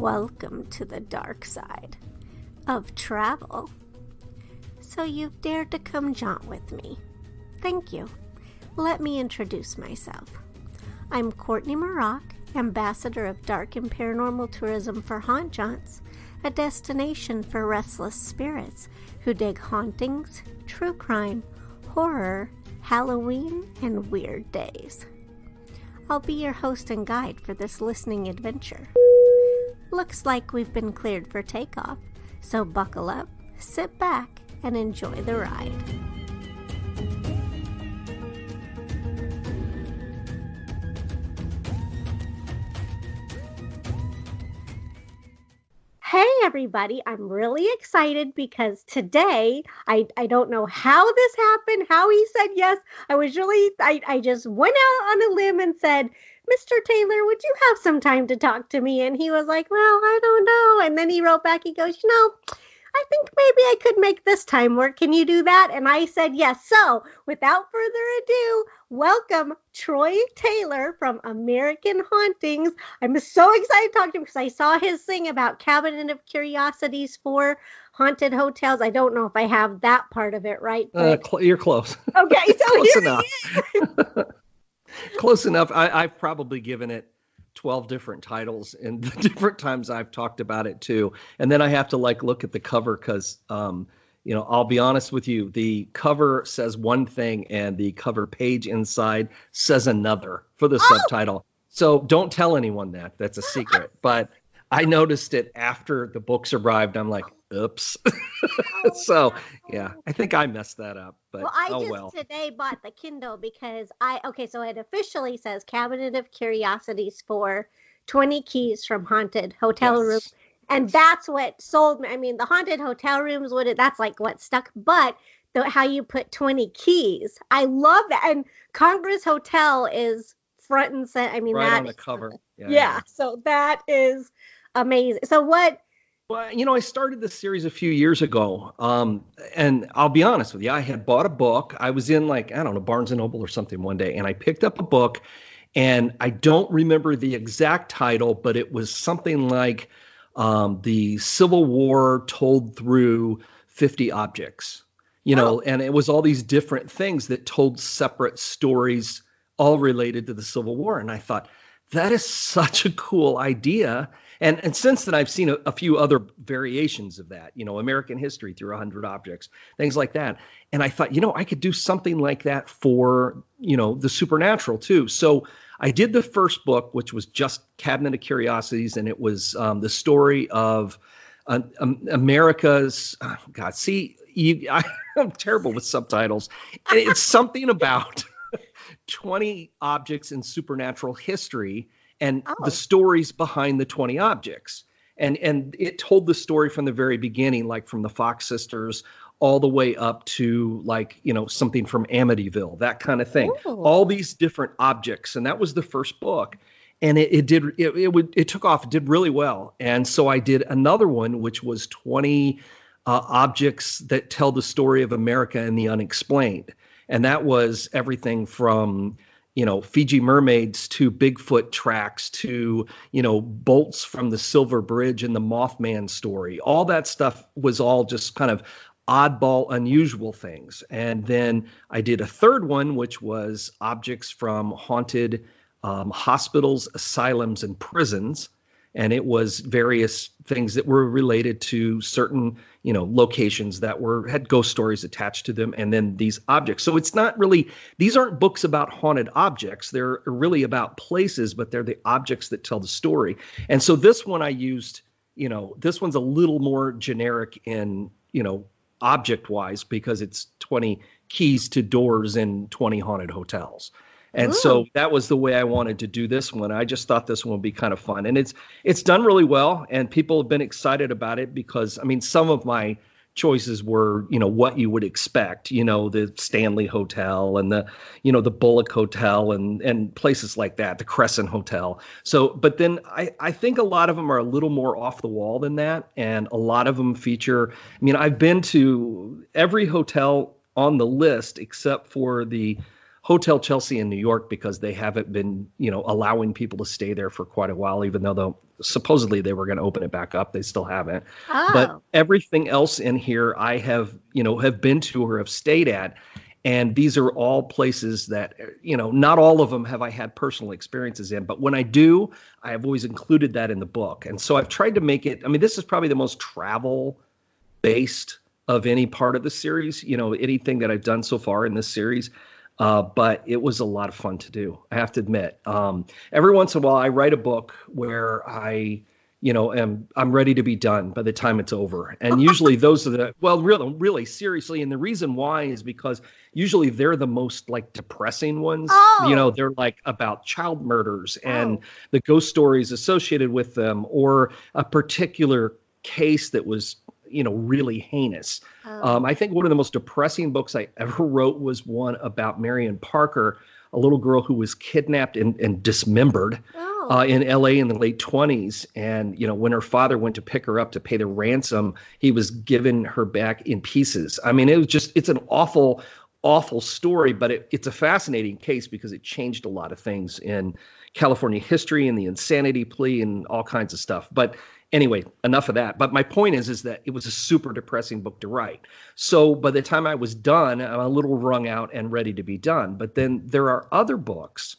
Welcome to the dark side of travel. So you've dared to come jaunt with me. Thank you. Let me introduce myself. I'm Courtney Maroc, Ambassador of Dark and Paranormal Tourism for Haunt Jaunts, a destination for restless spirits who dig hauntings, true crime, horror, Halloween, and weird days. I'll be your host and guide for this listening adventure. Looks like we've been cleared for takeoff, so buckle up, sit back, and enjoy the ride. Hey everybody, I'm really excited because today, I don't know how this happened, how he said yes. I just went out on a limb and said, Mr. Taylor, would you have some time to talk to me? And he was like, well, I don't know. And then he wrote back, he goes, I think maybe I could make this time work. Can you do that? And I said yes. So without further ado, welcome Troy Taylor from American Hauntings. I'm so excited to talk to him because I saw his thing about Cabinet of Curiosities for haunted hotels. I don't know if I have that part of it right. But... You're close. Okay, so close here enough. he is. Close enough. I've probably given it 12 different titles and the different times I've talked about it too. And then I have to look at the cover because, I'll be honest with you, the cover says one thing and the cover page inside says another for the subtitle. So don't tell anyone that. That's a secret. But I noticed it after the books arrived. I'm like, oops. So, yeah, I think I messed that up. But today bought the Kindle because so it officially says Cabinet of Curiosities for 20 keys from haunted hotel room. And that's what sold me. I mean, the haunted hotel rooms, that's like what stuck. But how you put 20 keys, I love that. And Congress Hotel is front and center. I mean, right that on the cover. Yeah. So that is amazing. So what? Well, I started this series a few years ago, and I'll be honest with you, I had bought a book. I was in Barnes & Noble or something one day, and I picked up a book, and I don't remember the exact title, but it was something like the Civil War told through 50 objects, and it was all these different things that told separate stories all related to the Civil War. And I thought, that is such a cool idea. And since then, I've seen a few other variations of that, American history through 100 objects, things like that. And I thought, I could do something like that for, the supernatural too. So I did the first book, which was just Cabinet of Curiosities. And it was the story of America's, I'm terrible with subtitles. It's something about 20 objects in supernatural history and the stories behind the 20 objects. And it told the story from the very beginning, like from the Fox sisters all the way up to something from Amityville, that kind of thing. Ooh. All these different objects. And that was the first book. And it took off, it did really well. And so I did another one, which was 20 objects that tell the story of America and the unexplained. And that was everything from Fiji mermaids to Bigfoot tracks to, bolts from the Silver Bridge and the Mothman story. All that stuff was all just kind of oddball, unusual things. And then I did a third one, which was objects from haunted hospitals, asylums, and prisons. And it was various things that were related to certain, locations that had ghost stories attached to them, and then these objects. So it's not really, these aren't books about haunted objects. They're really about places, but they're the objects that tell the story. And so this one I used, this one's a little more generic in, object-wise because it's 20 keys to doors in 20 haunted hotels. And so that was the way I wanted to do this one. I just thought this one would be kind of fun. And it's done really well, and people have been excited about it because, some of my choices were, what you would expect, the Stanley Hotel and the Bullock Hotel and places like that, the Crescent Hotel. So, but then I think a lot of them are a little more off the wall than that. And a lot of them feature, I've been to every hotel on the list except for the Hotel Chelsea in New York because they haven't been, allowing people to stay there for quite a while, even though supposedly they were going to open it back up. They still haven't. But Oh. everything else in here I have been to or have stayed at. And these are all places that, not all of them have I had personal experiences in, but when I do, I have always included that in the book. And so I've tried to make it, this is probably the most travel based of any part of the series, anything that I've done so far in this series. But it was a lot of fun to do, I have to admit. Every once in a while I write a book where I'm ready to be done by the time it's over. And usually those are really seriously. And the reason why is because usually they're the most like depressing ones. Oh. They're like about child murders and the ghost stories associated with them, or a particular case that was, really heinous. I think one of the most depressing books I ever wrote was one about Marion Parker, a little girl who was kidnapped and dismembered in LA in the late 20s. And, when her father went to pick her up to pay the ransom, he was giving her back in pieces. It's an awful, awful story, but it's a fascinating case because it changed a lot of things in California history and the insanity plea and all kinds of stuff. But anyway, enough of that. But my point is that it was a super depressing book to write. So by the time I was done, I'm a little wrung out and ready to be done. But then there are other books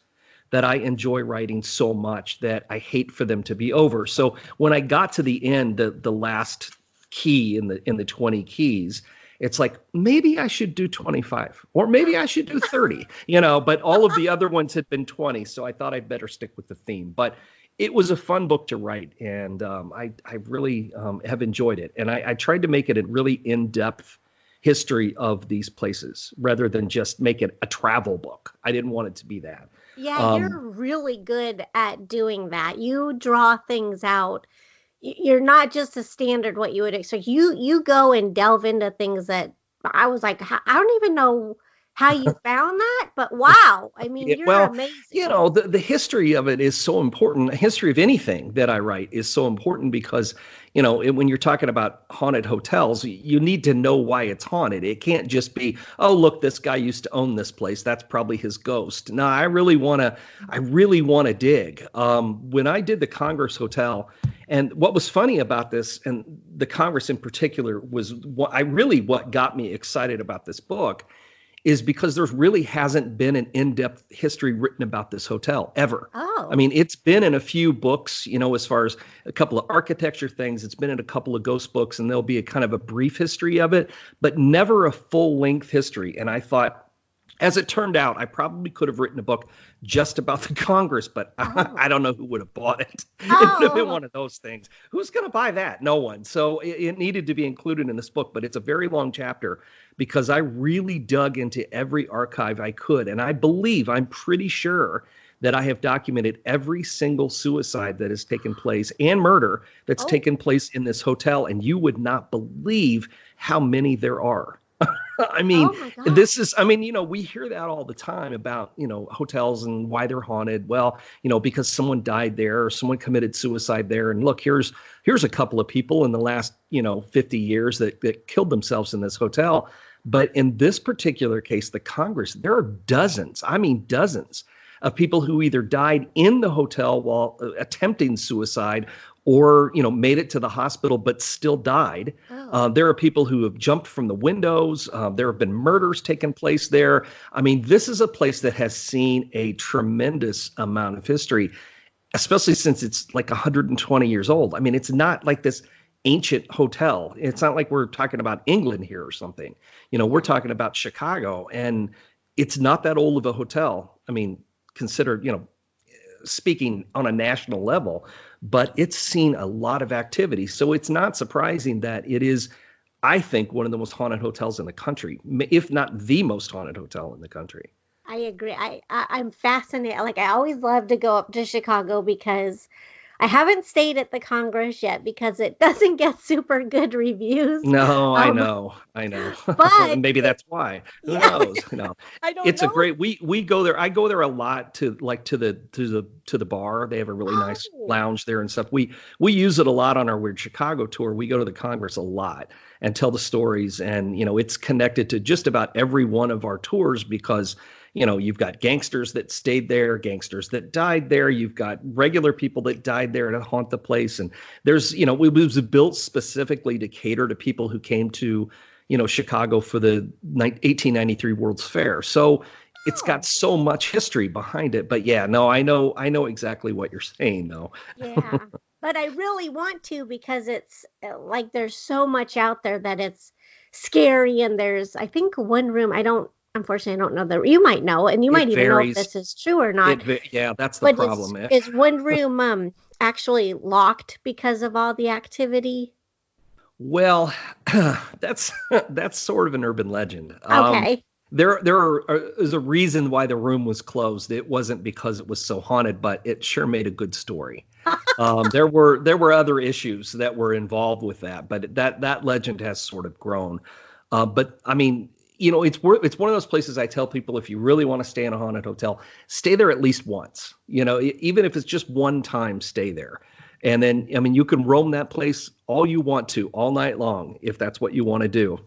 that I enjoy writing so much that I hate for them to be over. So when I got to the end, the last key in the 20 keys, it's like, maybe I should do 25 or maybe I should do 30, but all of the other ones had been 20. So I thought I'd better stick with the theme. But it was a fun book to write, and I really have enjoyed it. And I tried to make it a really in-depth history of these places rather than just make it a travel book. I didn't want it to be that. Yeah, you're really good at doing that. You draw things out. You're not just a standard what you would expect. You go and delve into things that I was like, I don't even know how you found that, but wow. You're amazing. The history of it is so important. The history of anything that I write is so important because, when you're talking about haunted hotels, you need to know why it's haunted. It can't just be, oh, look, this guy used to own this place. That's probably his ghost. No, I really want to dig. When I did the Congress Hotel, and what was funny about this, and the Congress in particular, was what got me excited about this book, is because there really hasn't been an in-depth history written about this hotel ever. Oh. It's been in a few books, as far as a couple of architecture things. It's been in a couple of ghost books, and there'll be a kind of a brief history of it, but never a full-length history. And I thought, as it turned out, I probably could have written a book just about the Congress, but I don't know who would have bought it. It would have been one of those things. Who's going to buy that? No one. So it needed to be included in this book, but it's a very long chapter because I really dug into every archive I could. And I'm pretty sure that I have documented every single suicide that has taken place and murder that's taken place in this hotel. And you would not believe how many there are. This is, we hear that all the time about, hotels and why they're haunted. Well, because someone died there or someone committed suicide there. And look, here's a couple of people in the last, 50 years that killed themselves in this hotel. But in this particular case, the Congress, there are dozens of people who either died in the hotel while attempting suicide or, made it to the hospital but still died. There are people who have jumped from the windows. There have been murders taking place there. This is a place that has seen a tremendous amount of history, especially since it's like 120 years old. It's not like this ancient hotel. It's not like we're talking about England here or something. We're talking about Chicago, and it's not that old of a hotel. Considered, speaking on a national level, but it's seen a lot of activity. So it's not surprising that it is, I think, one of the most haunted hotels in the country, if not the most haunted hotel in the country. I agree. I'm fascinated. Like, I always love to go up to Chicago because I haven't stayed at the Congress yet because it doesn't get super good reviews. No, I know. But maybe that's why. Who knows? No. I don't it's know. a great. We go there. I go there a lot to the bar. They have a really nice lounge there and stuff. We use it a lot on our Weird Chicago tour. We go to the Congress a lot and tell the stories, and it's connected to just about every one of our tours because you've got gangsters that stayed there, gangsters that died there. You've got regular people that died there to haunt the place. And there's, it was built specifically to cater to people who came to, Chicago for the 1893 World's Fair. So it's got so much history behind it. But yeah, no, I know exactly what you're saying, though. Yeah, but I really want to, because it's like there's so much out there that it's scary. And there's, I think, one room, unfortunately, I don't know you might know, and you might even know if this is true or not. Yeah, that's the problem. Is one room actually locked because of all the activity? Well, that's sort of an urban legend. Okay. There is a reason why the room was closed. It wasn't because it was so haunted, but it sure made a good story. There were other issues that were involved with that, but that legend has sort of grown. But I mean, it's one of those places I tell people, if you really want to stay in a haunted hotel, stay there at least once. Even if it's just one time, stay there. And then, I mean, you can roam that place all you want to, all night long, if that's what you want to do.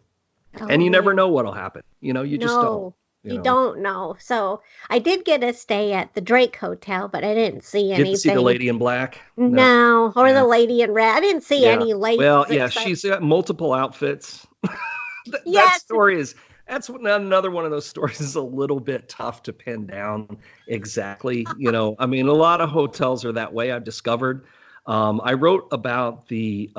Oh, and you never know what'll happen. Just don't. You don't know. So I did get a stay at the Drake Hotel, but I didn't see anything. Didn't see the lady in black? No, or the lady in red. I didn't see any ladies. Well, yeah, she's got multiple outfits. That story that's another one of those stories is a little bit tough to pin down exactly. I mean, a lot of hotels are that way, I've discovered. I wrote about the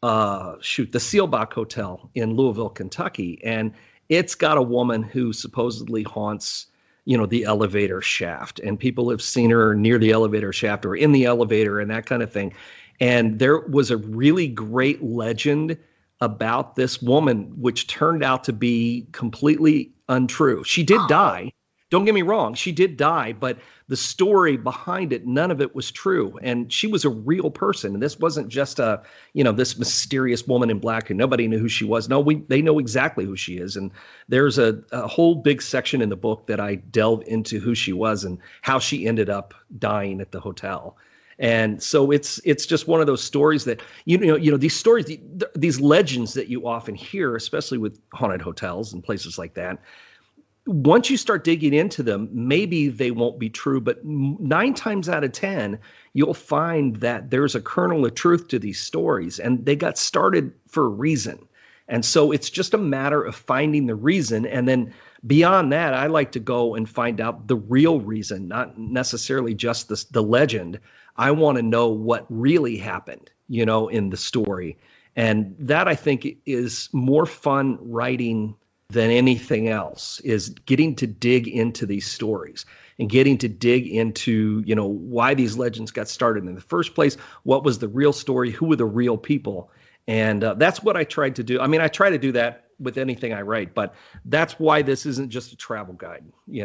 Seelbach Hotel in Louisville, Kentucky, and it's got a woman who supposedly haunts, the elevator shaft, and people have seen her near the elevator shaft or in the elevator and that kind of thing. And there was a really great legend about this woman, which turned out to be completely untrue. She did die. Don't get me wrong. She did die, but the story behind it, none of it was true. And she was a real person. And this wasn't just this mysterious woman in black who nobody knew who she was. No, they know exactly who she is. And there's a whole big section in the book that I delve into who she was and how she ended up dying at the hotel. And so it's just one of those stories that, these stories, these legends that you often hear, especially with haunted hotels and places like that. Once you start digging into them, maybe they won't be true, but 9 times out of 10, you'll find that there's a kernel of truth to these stories, and they got started for a reason. And so it's just a matter of finding the reason. And then beyond that, I like to go and find out the real reason, not necessarily just the legend. I want to know what really happened, in the story. And that, I think, is more fun writing than anything else, is getting to dig into these stories and getting to dig into, why these legends got started in the first place. What was the real story? Who were the real people? And that's what I tried to do. I mean, I try to do that with anything I write, but that's why this isn't just a travel guide. I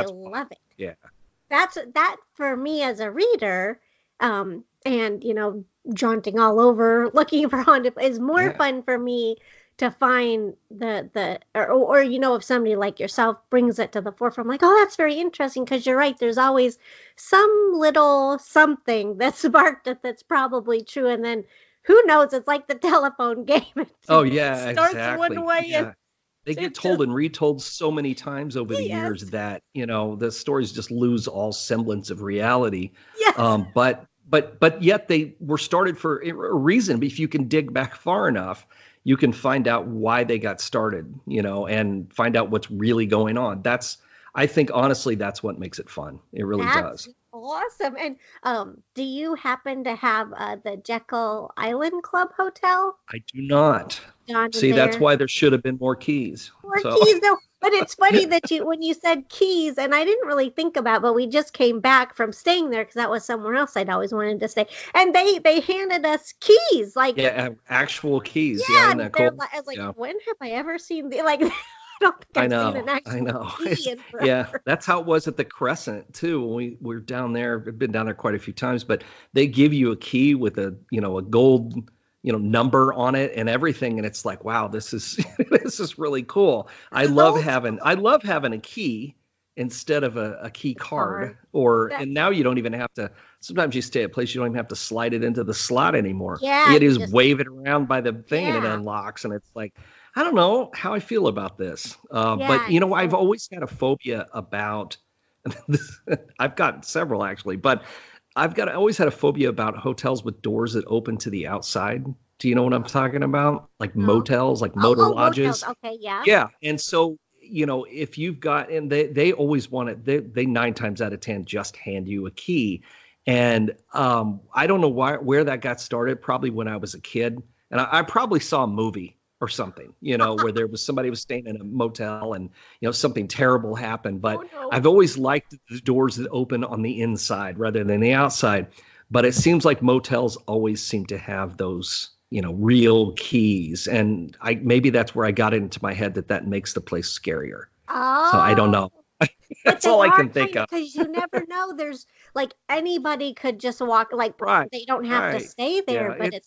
love it. Yeah. That for me as a reader, and, jaunting all over looking for haunted is more fun for me to find or if somebody like yourself brings it to the forefront, I'm like, oh, that's very interesting, because you're right. There's always some little something that sparked it that's probably true, and then who knows? It's like the telephone game. It starts exactly. One way and they get told and retold so many times over the years that the stories just lose all semblance of reality. Yes. But yet they were started for a reason. If you can dig back far enough, you can find out why they got started, and find out what's really going on. I think, honestly, that's what makes it fun. It really does. Awesome. And do you happen to have the Jekyll Island Club Hotel? I do not. See, that's why there should have been more keys. Keys, no. But it's funny that when you said keys, and I didn't really think about, but we just came back from staying there because that was somewhere else I'd always wanted to stay. And they handed us keys, actual keys. Yeah, isn't that cool? I was like, when have I ever seen I don't think I've seen an actual key in forever. Yeah, that's how it was at the Crescent too. When we were down there, I've been down there quite a few times, but they give you a key with a gold number on it and everything, and it's like, wow, this is this is really cool. I love having a key instead of a key Card. card. And now you don't even have to, sometimes you stay at a place, you don't even have to slide it into the slot anymore. Yeah, You you just just wave it around by the thing and it yeah. unlocks. And it's like, I don't know how I feel about this. But, Yeah, you know, I've so always had a phobia about, I've got several actually, but I always had a phobia about hotels with doors that open to the outside. Do you know what I'm talking about? Like no. motels, like motor Motels. lodges. Okay, yeah. Yeah. And so, you know, if you've got, and they always want it, they 9 times out of 10 just hand you a key. And I don't know where that got started, probably when I was a kid. And I probably saw a movie or something, you know, where there was somebody was staying in a motel and, you know, something terrible happened. But Oh no. I've always liked the doors that open on the inside rather than the outside. But it seems like motels always seem to have those, you know, real keys. And maybe that's where I got it into my head that makes the place scarier. So I don't Oh, know. but That's they all I are can think kind of, of. because you never know. There's like anybody could just walk, like Right, they don't have to right. stay there, Yeah, but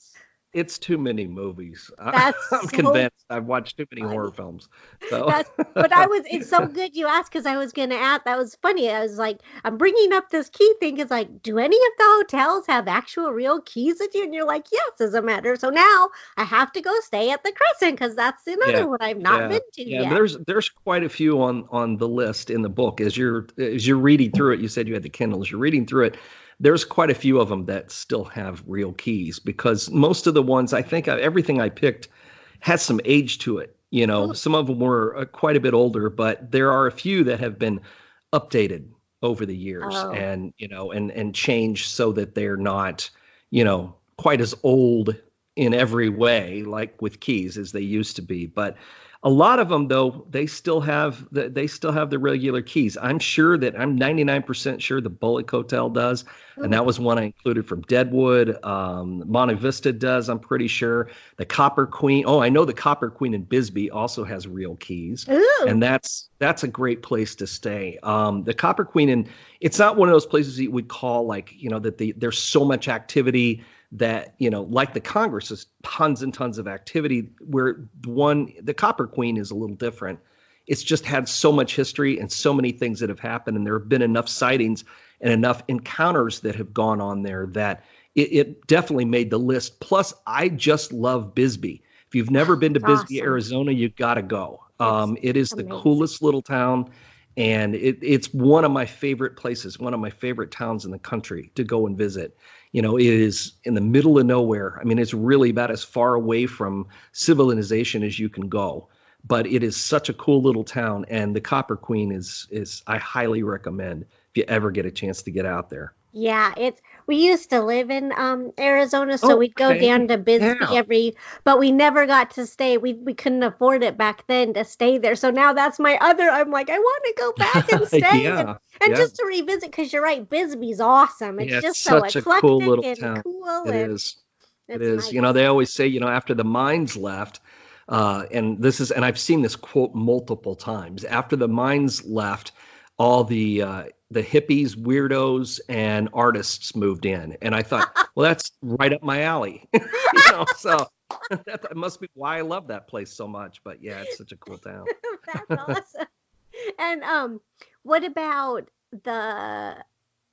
it's too many movies. that's I'm so convinced. I've watched too many horror funny. films. So That's, but it's so good you asked because I was going to ask. That was funny. I was like, I'm bringing up this key thing. It's like, do any of the hotels have actual real keys at you? And you're like, yes, as a matter. So now I have to go stay at the Crescent because that's yeah, another one I've not yeah, been to yeah. yet. There's quite a few on the list in the book. As you're reading through it, you said you had the Kindle. As you're reading through it, there's quite a few of them that still have real keys because most of the ones I think everything I picked has some age to it. You know, Ooh, some of them were quite a bit older, but there are a few that have been updated over the years oh, and, you know, and changed so that they're not, you know, quite as old in every way, like with keys as they used to be. But a lot of them, though, they still have the regular keys. I'm 99% sure the Bullock Hotel does, and ooh, that was one I included from Deadwood. Monte Vista does, I'm pretty sure. The Copper Queen. Oh, I know the Copper Queen in Bisbee also has real keys, ooh. and that's a great place to stay. The Copper Queen, and it's not one of those places you would call like, you know, that there's so much activity that, you know, like the Congress is tons and tons of activity, where the Copper Queen is a little different. It's just had so much history and so many things that have happened, and there have been enough sightings and enough encounters that have gone on there that it definitely made the list. Plus, I just love Bisbee. If you've never been to It's Bisbee, awesome. Arizona, you got to go. It's It is the amazing. coolest little town, and it's one of my favorite places, one of my favorite towns in the country to go and visit. You know, it is in the middle of nowhere. I mean, it's really about as far away from civilization as you can go. But it is such a cool little town, and the Copper Queen is I highly recommend if you ever get a chance to get out there. Yeah, we used to live in Arizona, so Oh, we'd go okay. down to Bisbee Yeah. but we never got to stay. We couldn't afford it back then to stay there. So now that's my other, I'm like, I want to go back and stay Yeah. and Yeah. just to revisit because you're right, Bisbee's awesome. It's Yeah, it's just so such a cool eclectic little and town. cool It and is. It it's is. You know, nice. they always say, you know, after the mines left, and I've seen this quote multiple times. After the mines left, all the hippies, weirdos, and artists moved in, and I thought, well, that's right up my alley. You know, so that must be why I love that place so much. But yeah, it's such a cool town. That's awesome. And what about the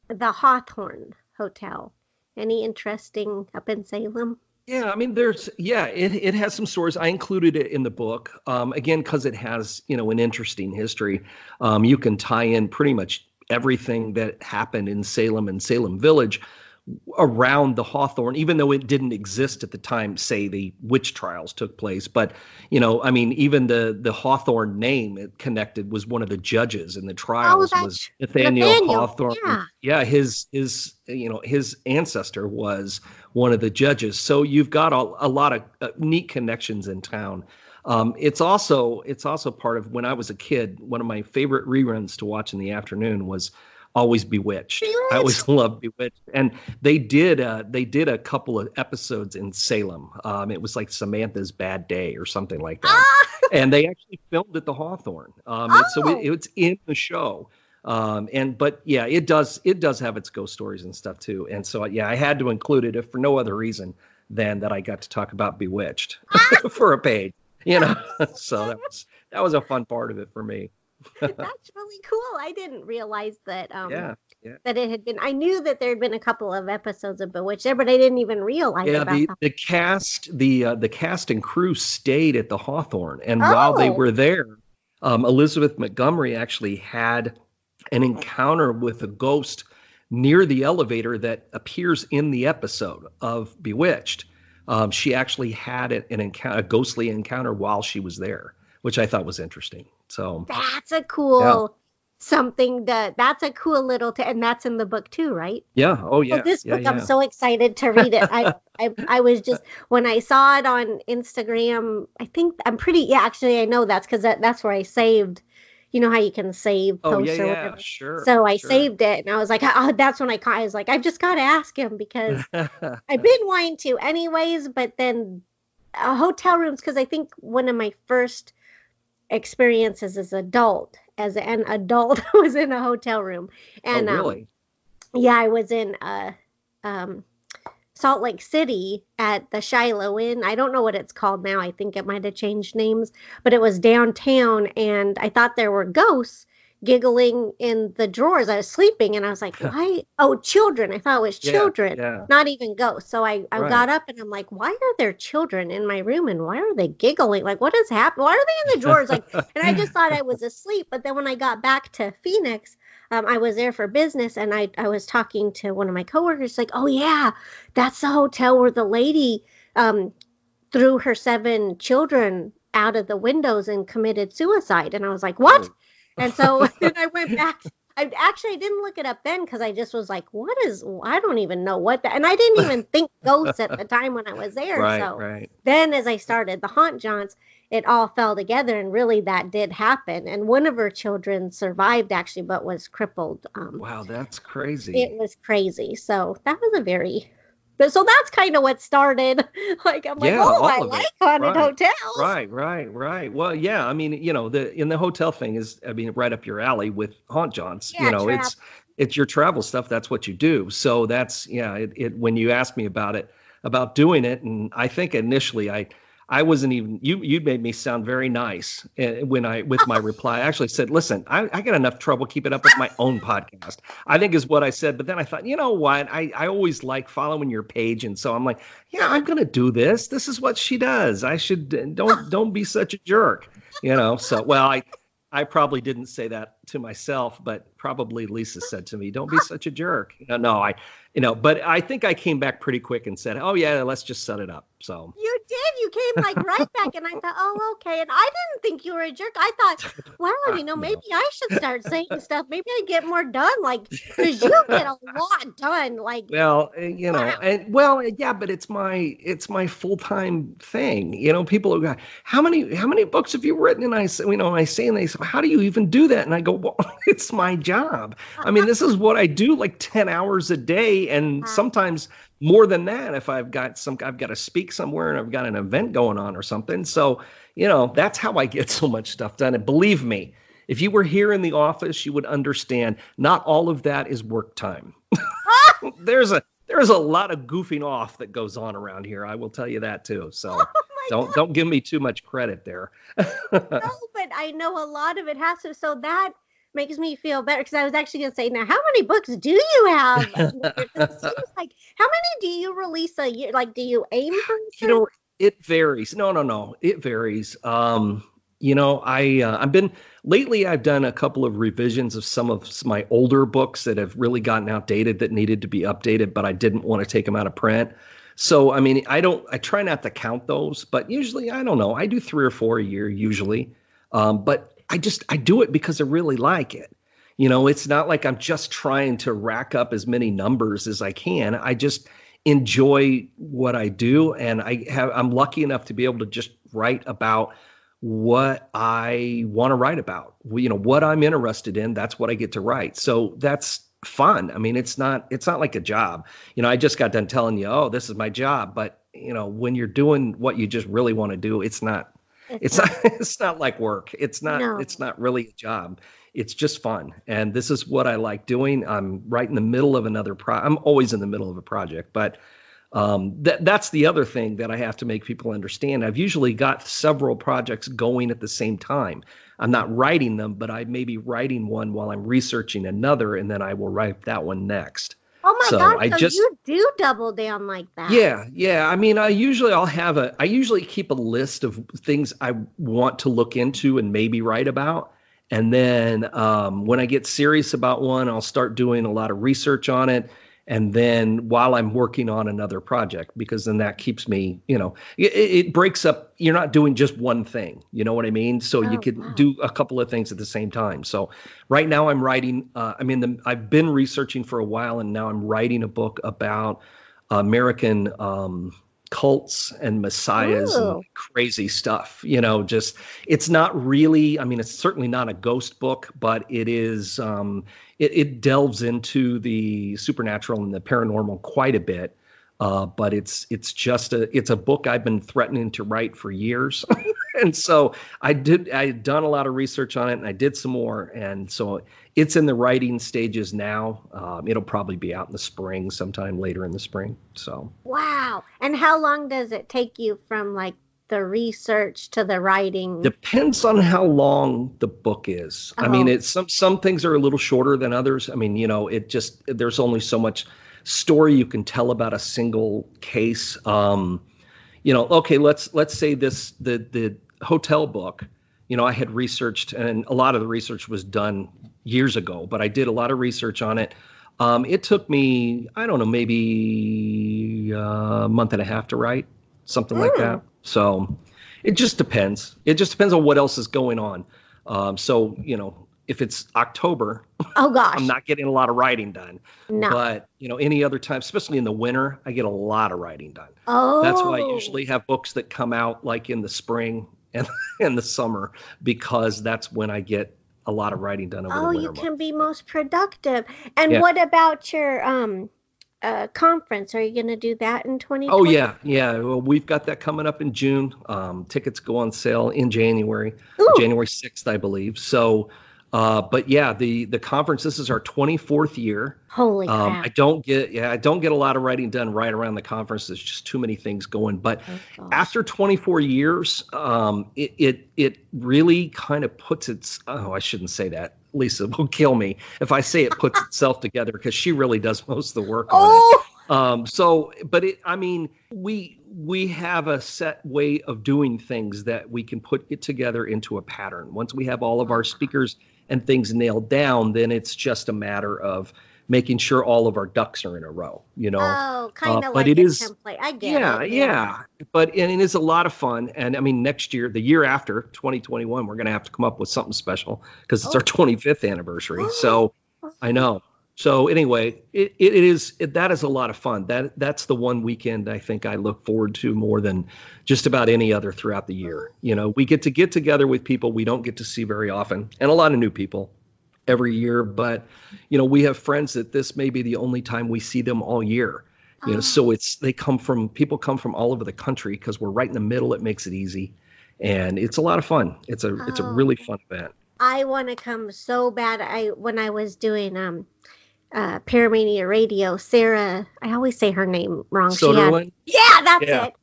the Hawthorne Hotel? Any interesting up in Salem? Yeah, I mean, it has some stories. I included it in the book, again, because it has, you know, an interesting history. You can tie in pretty much everything that happened in Salem and Salem Village around the Hawthorne, even though it didn't exist at the time, say the witch trials took place. But, you know, I mean, even the Hawthorne name it connected was one of the judges in the Oh, trials was that's Nathaniel Nathaniel. Hawthorne. Yeah. Yeah, his you know, his ancestor was one of the judges. So you've got a lot of neat connections in town. It's also part of when I was a kid, one of my favorite reruns to watch in the afternoon was always Bewitched. I Bewitched. always loved Bewitched, and they did a couple of episodes in Salem. It was like Samantha's Bad Day or something like that, Ah, and they actually filmed at the Hawthorne. oh, It's in the show. But yeah, it does have its ghost stories and stuff too. And so yeah, I had to include it if for no other reason than that I got to talk about Bewitched ah. for a page, you know. So that was a fun part of it for me. That's really cool. I didn't realize that Yeah, yeah. that it had been. I knew that there had been a couple of episodes of Bewitched there, but I didn't even realize Yeah, about the that. the cast the cast and crew stayed at the Hawthorne, and while they Oh, were there, Elizabeth Montgomery actually had an encounter with a ghost near the elevator that appears in the episode of Bewitched. She actually had an encounter, a ghostly encounter while she was there, which I thought was interesting. So, that's a yeah, cool something that's a cool little and that's in the book too, right? yeah, oh Oh, yeah, this yeah, book, I'm yeah. so excited to read it. I was just when I saw it on Instagram, I think I'm pretty, yeah, actually I know that's because that's where I saved, you know how you can save Oh yeah, posts or yeah, whatever. sure, So I sure. saved it and I was like, oh, that's when I was like, I've just got to ask him because I've been wanting to anyways, but then hotel rooms, because I think one of my first experiences as an adult was in a hotel room. Oh And really? yeah, I was in um Salt Lake City at the Shiloh Inn. I don't know what it's called now. I think it might have changed names, but it was downtown and I thought there were ghosts giggling in the drawers. I was sleeping and I was like, why? Oh, children. I thought it was Yeah, children, yeah, not even ghosts. So I right. got up and I'm like, why are there children in my room and why are they giggling? Like, what has happened? Why are they in the drawers? Like, and I just thought I was asleep. But then when I got back to Phoenix, I was there for business and I was talking to one of my coworkers, like, oh, yeah, that's the hotel where the lady threw her 7 children out of the windows and committed suicide. And I was like, what? Oh. And so then I went back. I didn't look it up then because I just was like, I don't even know what that, and I didn't even think ghosts at the time when I was there. Right, So right. then as I started the haunt jaunts, it all fell together and really that did happen. And one of her children survived actually, but was crippled. Wow, that's It crazy. was crazy. So that was a very, but so that's kind of what started. Like I'm like, Yeah, oh, I all of like it. haunted Right. hotels. Right, right, right. Well, yeah, I mean, the in the hotel thing is, I mean, right up your alley with haunt jaunts. Yeah, trap. It's your travel stuff. That's what you do. So that's, yeah, it when you asked me about it, about doing it, and I think initially I wasn't even, you made me sound very nice when I with my reply. I actually said, listen, I got enough trouble keeping up with my own podcast, I think is what I said. But then I thought, you know what? I always like following your page. And so I'm like, yeah, I'm going to do this. This is what she does. I should, don't be such a jerk, So, well, I probably didn't say that to myself, but probably Lisa said to me, don't be such a jerk. No, but I think I came back pretty quick and said, oh yeah, let's just set it up. So You did. You came like right back, and I thought, oh, okay. And I didn't think you were a jerk. I thought, well, maybe no. I should start saying stuff. Maybe I get more done, like, because you get a lot done. Like, Well, wow. and well, yeah, but it's my full-time thing. People go, how many books have you written? And I say, I say, and they say, how do you even do that? And I go, well, it's my job. I mean, this is what I do like 10 hours a day, and sometimes more than that if I've got to speak somewhere and I've got an event going on or something. So, that's how I get so much stuff done. And believe me, if you were here in the office, you would understand not all of that is work time. There's a lot of goofing off that goes on around here. I will tell you that too. So Oh my don't give me too much credit there. God, no, but I know a lot of it has to. So that makes me feel better because I was actually going to say, now, how many books do you have? Because it seems like, how many do you release a year? Like, do you aim for a you certain? know, it varies. No, it varies. I've been lately. I've done a couple of revisions of some of my older books that have really gotten outdated that needed to be updated, but I didn't want to take them out of print. So, I mean, I try not to count those, but usually, I don't know. I do 3 or 4 a year usually. But I do it because I really like it. It's not like I'm just trying to rack up as many numbers as I can. I just enjoy what I do, and I'm lucky enough to be able to just write about what I want to write about. What I'm interested in, that's what I get to write. So that's fun. I mean, it's not like a job. I just got done telling you, oh, this is my job, but when you're doing what you just really want to do, it's not It's it's not. not it's not like work. It's No. not really a job. It's just fun. And this is what I like doing. I'm right in the middle of I'm always in the middle of a project, but That's the other thing that I have to make people understand. I've usually got several projects going at the same time. I'm not writing them, but I may be writing one while I'm researching another, and then I will write that one next. Oh my gosh, so you do double down like that. Yeah. I mean, I usually keep a list of things I want to look into and maybe write about. And then when I get serious about one, I'll start doing a lot of research on it. And then while I'm working on another project, because then that keeps me, it breaks up. You're not doing just one thing. You know what I mean? So you could do a couple of things at the same time. So right now I'm writing, I've been researching for a while, and now I'm writing a book about American cults and messiahs and crazy stuff. It's not really, it's certainly not a ghost book, but it is, it delves into the supernatural and the paranormal quite a bit. But it's a book I've been threatening to write for years. And so I had done a lot of research on it, and I did some more. And so it's in the writing stages now. It'll probably be out in the spring, sometime later in the spring. So. Wow. And how long does it take you from like the research to the writing? Depends on how long the book is. I mean, it's some things are a little shorter than others. I mean, there's only so much story you can tell about a single case. Okay, let's say the hotel book, I had researched, and a lot of the research was done years ago, but I did a lot of research on it. It took me, I don't know, maybe a month and a half to write, something like that. So it just depends. It just depends on what else is going on. If it's October, I'm not getting a lot of writing done. No. But, any other time, especially in the winter, I get a lot of writing done. That's why I usually have books that come out like in the spring and in the summer, because that's when I get a lot of writing done over the winter months. You can be most productive. And what about your conference? Are you going to do that in 2020? Oh, yeah. Well, we've got that coming up in June. Tickets go on sale in January, January 6th, I believe. So, but yeah, the conference, this is our 24th year. Holy crap. I don't get a lot of writing done right around the conference. There's just too many things going. But after 24 years, it really kind of puts I shouldn't say that. Lisa will kill me if I say it puts itself together, because she really does most of the work on it. We have a set way of doing things that we can put it together into a pattern. Once we have all of our speakers and things nailed down, then it's just a matter of making sure all of our ducks are in a row, kind of like a template. I get it. Yeah. But it is a lot of fun. And next year, the year after, 2021, we're going to have to come up with something special, because it's our 25th anniversary. So I know. So anyway, that is a lot of fun. That's the one weekend I think I look forward to more than just about any other throughout the year. We get together with people we don't get to see very often, and a lot of new people every year. But, we have friends that this may be the only time we see them all year. So people come from all over the country, because we're right in the middle. It makes it easy, and it's a lot of fun. It's a really fun event. I want to come so bad. When I was doing Paramania Radio, Sarah, I always say her name wrong. Soderlund? That's it.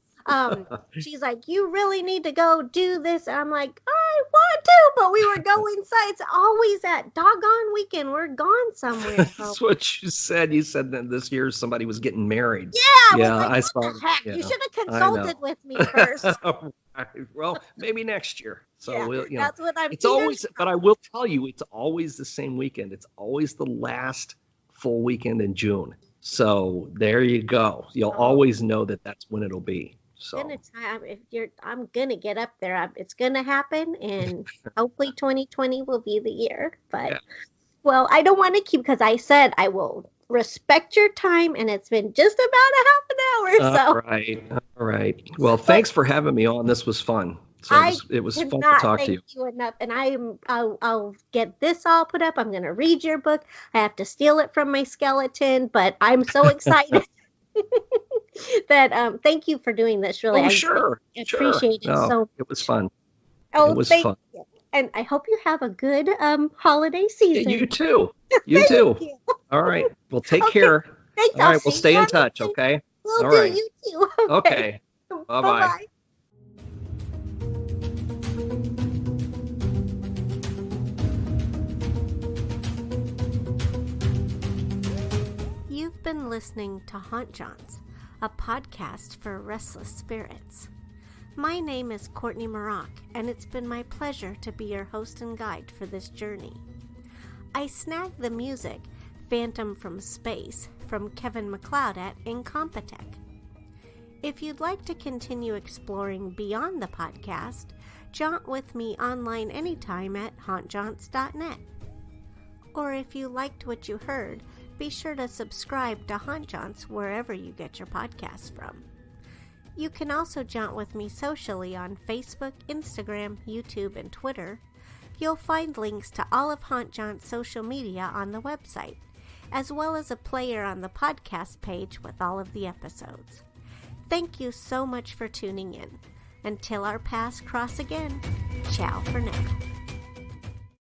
She's like, you really need to go do this. And I'm like, I want to, but we were going, so it's always that doggone weekend. We're gone somewhere. So. That's what you said. You said that this year somebody was getting married. Yeah. I saw. What the heck? You should have consulted with me first. Well, maybe next year. So that's what I'm. It's always, but I will tell you, it's always the same weekend. It's always the last full weekend in June. So there you go. You'll always know that that's when it'll be. So I'm gonna get up there. It's gonna happen, and hopefully 2020 will be the year. But well, I don't want to keep, because I said I will respect your time, and it's been just about a half an hour. All right. Well, thanks for having me on. This was fun. So it was fun to talk to you. Thank you enough, and I'll get this all put up. I'm gonna read your book. I have to steal it from my skeleton, but I'm so excited. That thank you for doing this. Really, I appreciate it. So it was fun. It was fun. You. And I hope you have a good holiday season. You too. You too. All right. Well, take care. Thanks. All right. We'll stay in touch. Okay. Will All do. right. You too. Okay. Bye-bye. Bye-bye. You've been listening to Haunt Jaunts, a podcast for restless spirits. My name is Courtney Maroc, and it's been my pleasure to be your host and guide for this journey. I snagged the music Phantom from Space from Kevin MacLeod at Incompetech. If you'd like to continue exploring beyond the podcast, jaunt with me online anytime at hauntjaunts.net. Or if you liked what you heard, be sure to subscribe to Haunt Jaunts wherever you get your podcasts from. You can also jaunt with me socially on Facebook, Instagram, YouTube, and Twitter. You'll find links to all of Haunt Jaunts' social media on the website, as well as a player on the podcast page with all of the episodes. Thank you so much for tuning in. Until our paths cross again, ciao for now.